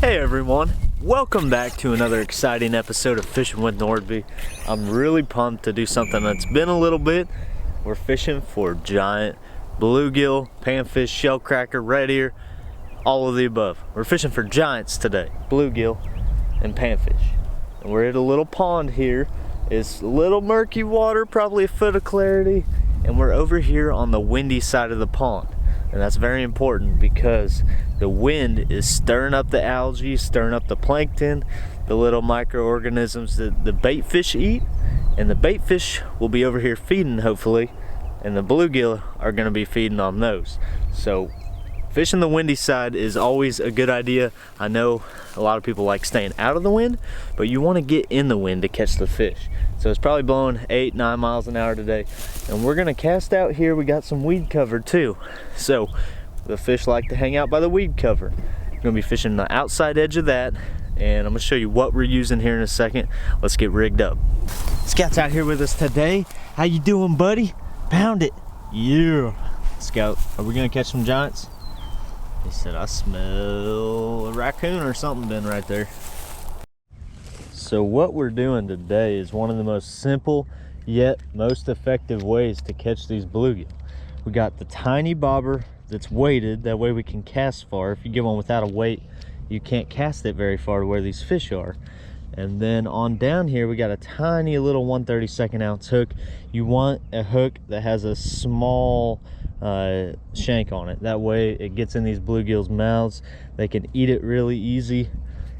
Hey everyone, welcome back to another exciting episode of Fishing with Nordby. I'm really pumped to do something that's been a little bit. We're fishing for giant bluegill, panfish, shellcracker, red ear, all of the above. We're fishing for giants today, bluegill and panfish. And we're at a little pond here. It's a little murky water, probably a foot of clarity, and we're over here on the windy side of the pond. And that's very important because the wind is stirring up the algae, stirring up the plankton, the little microorganisms that the bait fish eat, and the bait fish will be over here feeding hopefully, and the bluegill are going to be feeding on those. So fishing the windy side is always a good idea. I know a lot of people like staying out of the wind, but you want to get in the wind to catch the fish. So it's probably blowing 8-9 miles an hour today, and we're gonna cast out here. We got some weed cover too, so the fish like to hang out by the weed cover. We're gonna be fishing the outside edge of that, and I'm gonna show you what we're using here in a second. Let's get rigged up. Scout's out here with us today. How you doing, buddy? Pound it. Yeah. Scout, are we gonna catch some giants? He said, I smell a raccoon or something been right there. So what we're doing today is one of the most simple yet most effective ways to catch these bluegill. We got the tiny bobber that's weighted, that way we can cast far. If you get one without a weight, you can't cast it very far to where these fish are. And then on down here, we got a tiny little 1/32 ounce hook. You want a hook that has a small shank on it. That way it gets in these bluegill's mouths. They can eat it really easy.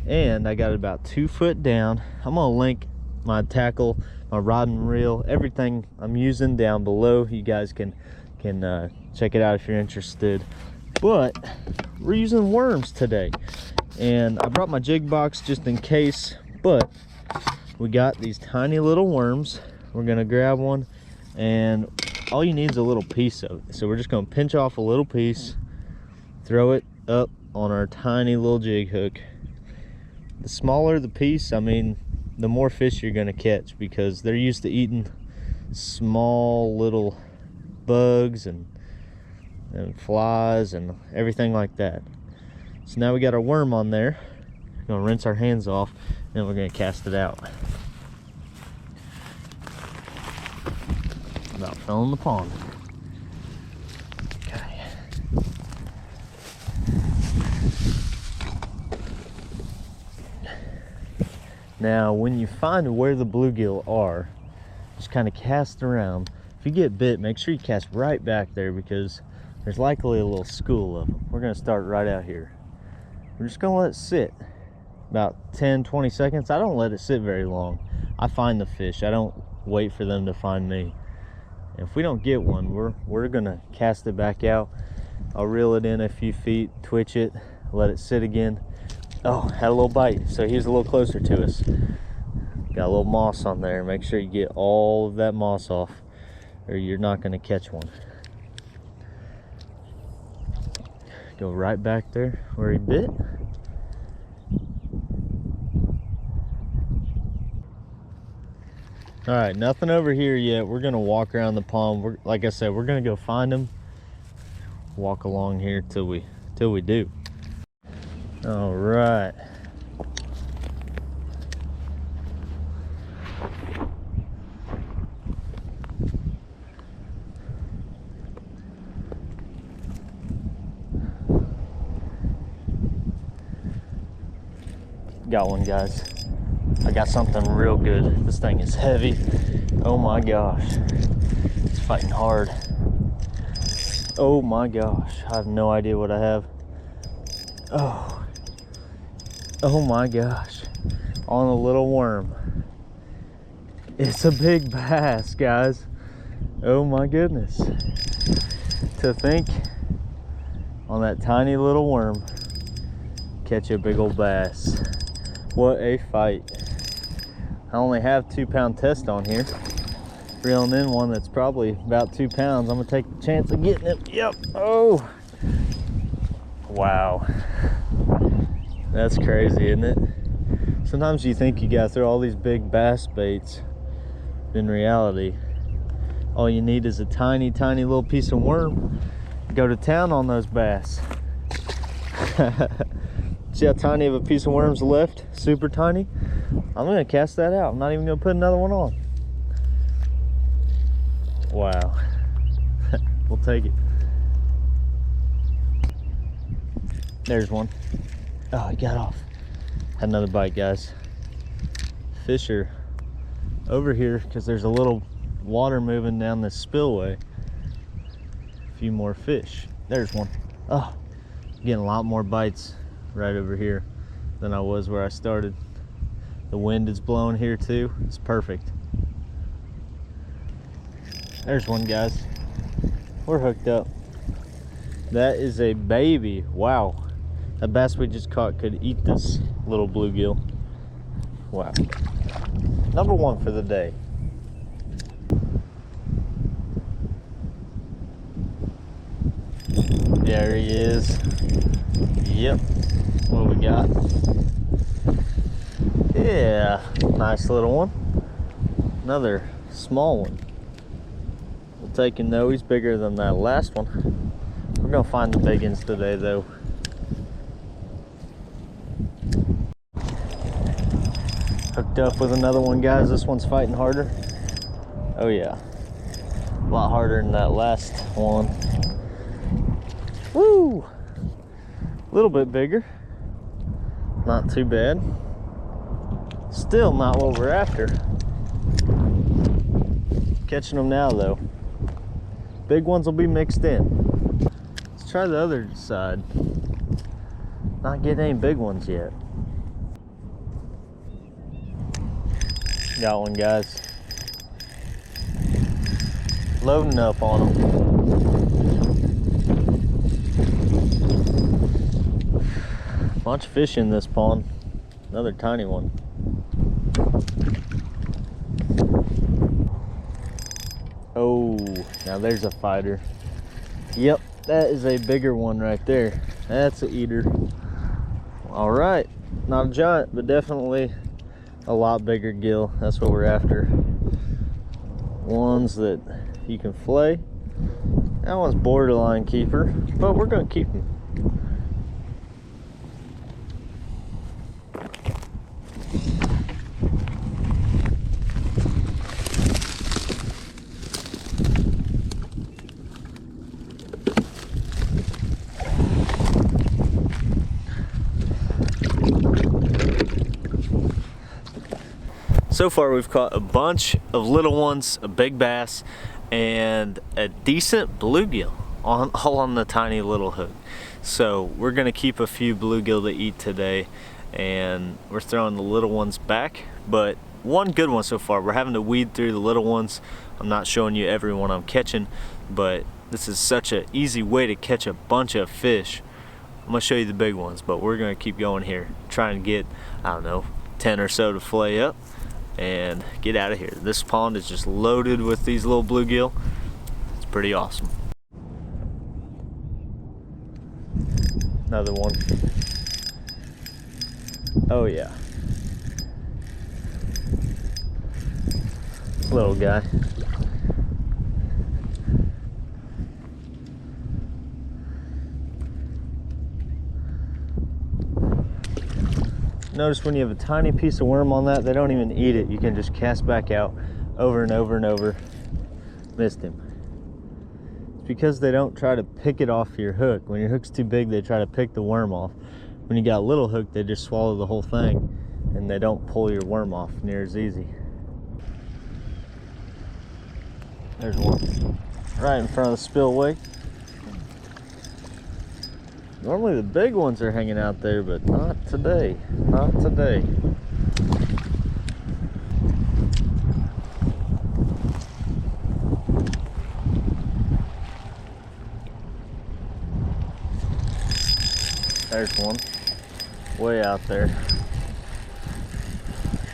And I got it about 2 foot down. I'm gonna link my tackle, my rod and reel, everything I'm using down below. You guys can check it out if you're interested. But we're using worms today, and I brought my jig box just in case. But we got these tiny little worms. We're gonna grab one, and all you need is a little piece of it. So we're just gonna pinch off a little piece, throw it up on our tiny little jig hook. The smaller the piece, I mean, the more fish you're gonna catch, because they're used to eating small little bugs and flies and everything like that. So now we got our worm on there. We're gonna rinse our hands off, and we're gonna cast it out. About fell in the pond. Okay. Now, when you find where the bluegill are, just kind of cast around. If you get bit, make sure you cast right back there, because there's likely a little school of them. We're gonna start right out here. We're just gonna let it sit about 10-20 seconds. I don't let it sit very long. I find the fish. I don't wait for them to find me. If we don't get one, we're gonna cast it back out. I'll reel it in a few feet, twitch it, let it sit again. Oh, had a little bite, so he's a little closer to us. Got a little moss on there. Make sure you get all of that moss off, or you're not gonna catch one. Go right back there where he bit. All right, nothing over here yet. We're gonna walk around the pond. Like I said, we're gonna go find them. Walk along here till we do. All right. Got one, guys. I got something real good. This thing is heavy. Oh my gosh. It's fighting hard. Oh my gosh. I have no idea what I have. Oh my gosh. On a little worm. It's a big bass, guys. Oh my goodness. To think on that tiny little worm, catch a big old bass. What a fight. I only have 2-pound test on here. Reeling in one that's probably about 2 pounds. I'm gonna take the chance of getting it. Yep. Oh. Wow. That's crazy, isn't it? Sometimes you think you gotta throw all these big bass baits. In reality, all you need is a tiny, tiny little piece of worm. Go to town on those bass. See how tiny of a piece of worm's left? Super tiny. I'm gonna cast that out. I'm not even gonna put another one on. Wow. We'll take it. There's one. Oh, he got off. Had another bite, guys. Fish are over here because there's a little water moving down this spillway. A few more fish. There's one. Oh, getting a lot more bites right over here than I was where I started. The wind is blowing here too. It's perfect. There's one, guys. We're hooked up. That is a baby. Wow. That bass we just caught could eat this little bluegill. Wow. Number one for the day. There he is. Yep. What we got? Yeah, nice little one. Another small one. We'll take him though. He's bigger than that last one. We're gonna find the big ones today though. Hooked up with another one, guys. This one's fighting harder. Oh yeah, a lot harder than that last one. Woo! A little bit bigger. Not too bad. Still not what we're after. Catching them now though. Big ones will be mixed in. Let's try the other side. Not getting any big ones yet. Got one, guys. Loading up on them. Bunch of fish in this pond. Another tiny one. Oh, now there's a fighter. Yep, that is a bigger one right there. That's an eater. All right, not a giant, but definitely a lot bigger gill. That's what we're after. Ones that you can flay. That one's borderline keeper, but we're gonna keep him. So far we've caught a bunch of little ones, a big bass, and a decent bluegill, all on the tiny little hook. So we're gonna keep a few bluegill to eat today, and we're throwing the little ones back, but one good one so far. We're having to weed through the little ones. I'm not showing you every one I'm catching, but this is such an easy way to catch a bunch of fish. I'm gonna show you the big ones, but we're gonna keep going here, try and get, I don't know, 10 or so to flay up and get out of here. This pond is just loaded with these little bluegill. It's pretty awesome. Another one. Oh yeah. Little guy. Notice when you have a tiny piece of worm on that, they don't even eat it. You can just cast back out over and over and over. Missed him. It's because they don't try to pick it off your hook. When your hook's too big, they try to pick the worm off. When you got a little hook, they just swallow the whole thing and they don't pull your worm off near as easy. There's one right in front of the spillway. Normally the big ones are hanging out there, but not today. Not today. There's one. Way out there.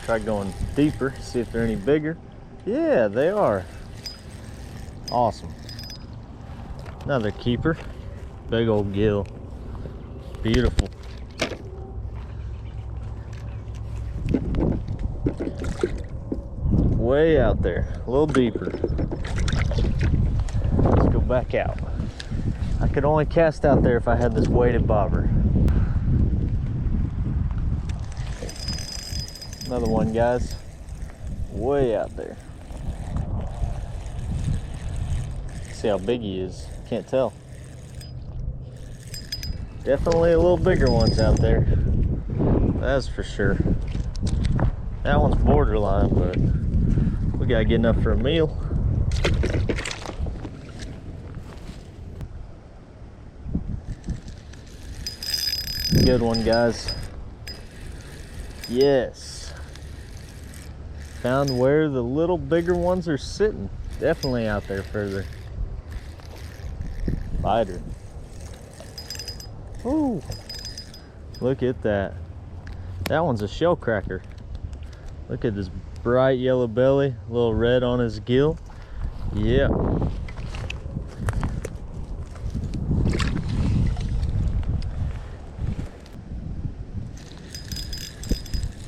Try going deeper, see if they're any bigger. Yeah, they are. Awesome. Another keeper. Big old gill. Beautiful. Way out there, a little deeper. Let's go back out. I could only cast out there if I had this weighted bobber. Another one, guys. Way out there. See how big he is. Can't tell. Definitely a little bigger ones out there. That's for sure. That one's borderline, but we gotta get enough for a meal. Good one, guys. Yes. Found where the little bigger ones are sitting. Definitely out there further. Fighter. Ooh. Look at that. That one's a shellcracker. Look at this bright yellow belly, a little red on his gill. Yeah.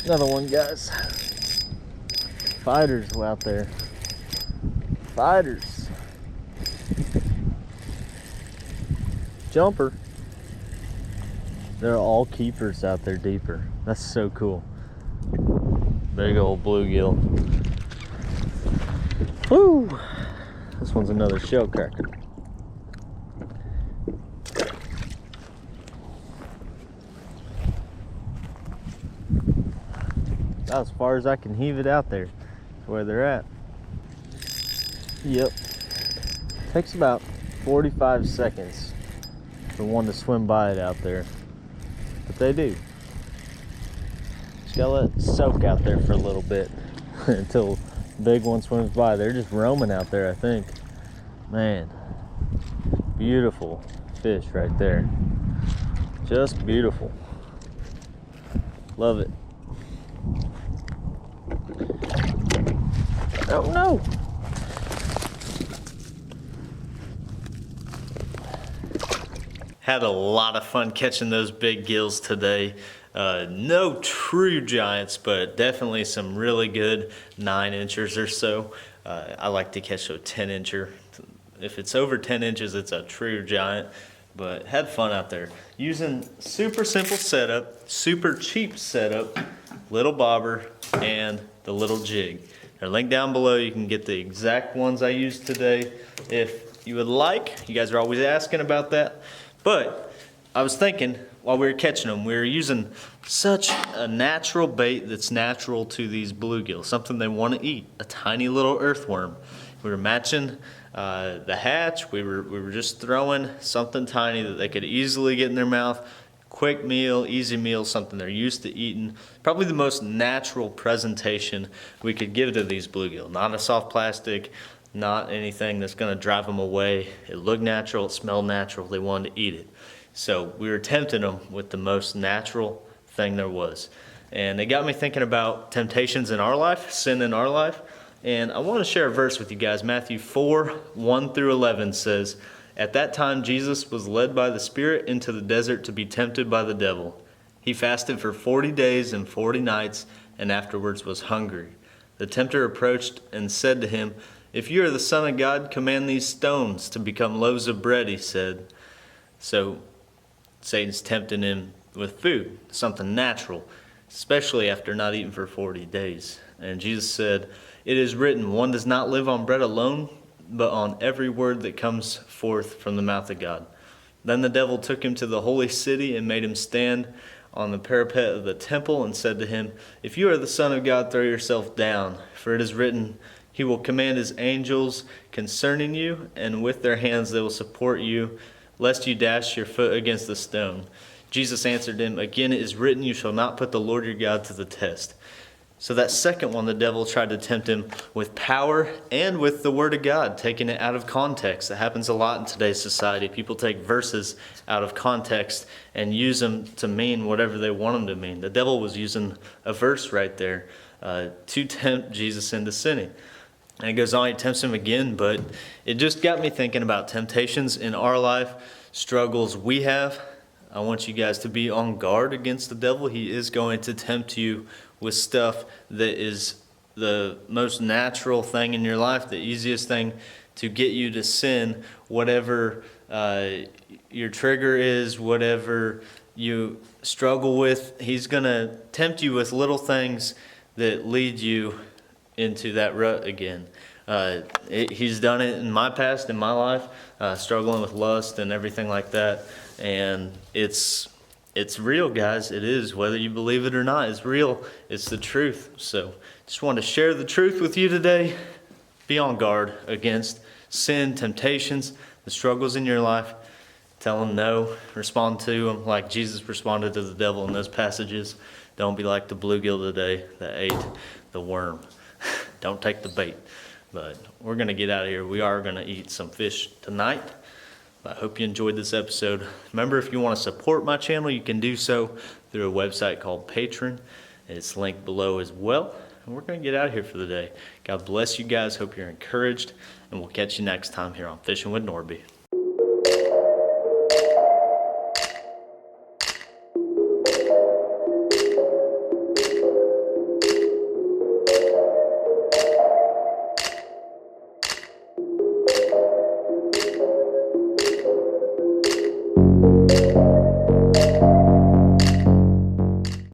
Another one, guys. Fighters out there. Fighters. Jumper. They're all keepers out there deeper. That's so cool. Big old bluegill. Woo! This one's another shellcracker. About as far as I can heave it out there. That's where they're at. Yep. Takes about 45 seconds for one to swim by it out there. But they do. Just gotta let it soak out there for a little bit until the big one swims by. They're just roaming out there, I think. Man, beautiful fish right there. Just beautiful. Love it. Oh no! Had a lot of fun catching those big gills today. No true giants, but definitely some really good 9-inchers or so. I like to catch a 10-incher. If it's over 10 inches, it's a true giant. But had fun out there. Using super simple setup, super cheap setup, little bobber, and the little jig. They're linked down below. You can get the exact ones I used today if you would like. You guys are always asking about that. But I was thinking while we were catching them, we were using such a natural bait that's natural to these bluegill, something they want to eat, a tiny little earthworm. We were matching the hatch. We were just throwing something tiny that they could easily get in their mouth. Quick meal, easy meal, something they're used to eating. Probably the most natural presentation we could give to these bluegill. Not a soft plastic, not anything that's gonna drive them away. It looked natural, it smelled natural, they wanted to eat it. So we were tempting them with the most natural thing there was. And it got me thinking about temptations in our life, sin in our life. And I want to share a verse with you guys. Matthew 4:1-11 says, "At that time Jesus was led by the Spirit into the desert to be tempted by the devil. He fasted for 40 days and 40 nights and afterwards was hungry. The tempter approached and said to him, 'If you are the Son of God, command these stones to become loaves of bread,' he said." So Satan's tempting him with food, something natural, especially after not eating for 40 days. And Jesus said, "It is written, one does not live on bread alone, but on every word that comes forth from the mouth of God." Then the devil took him to the holy city and made him stand on the parapet of the temple and said to him, "If you are the Son of God, throw yourself down, for it is written, He will command His angels concerning you, and with their hands they will support you, lest you dash your foot against the stone." Jesus answered him, "Again it is written, you shall not put the Lord your God to the test." So that second one, the devil tried to tempt him with power and with the word of God, taking it out of context. That happens a lot in today's society. People take verses out of context and use them to mean whatever they want them to mean. The devil was using a verse right there to tempt Jesus into sinning. And it goes on, he tempts him again, but it just got me thinking about temptations in our life, struggles we have. I want you guys to be on guard against the devil. He is going to tempt you with stuff that is the most natural thing in your life, the easiest thing to get you to sin, whatever your trigger is, whatever you struggle with. He's going to tempt you with little things that lead you into that rut again. He's done it in my past, in my life, struggling with lust and everything like that. And it's real, guys. It is, whether you believe it or not, it's real. It's the truth. So just wanted to share the truth with you today. Be on guard against sin, temptations, the struggles in your life. Tell them no. Respond to them like Jesus responded to the devil in those passages. Don't be like the bluegill today that ate the worm. Don't take the bait. But we're going to get out of here. We are going to eat some fish tonight. I hope you enjoyed this episode. Remember, if you want to support my channel, you can do so through a website called Patreon. It's linked below as well. And we're going to get out of here for the day. God bless you guys. Hope you're encouraged. And we'll catch you next time here on Fishing with Norby.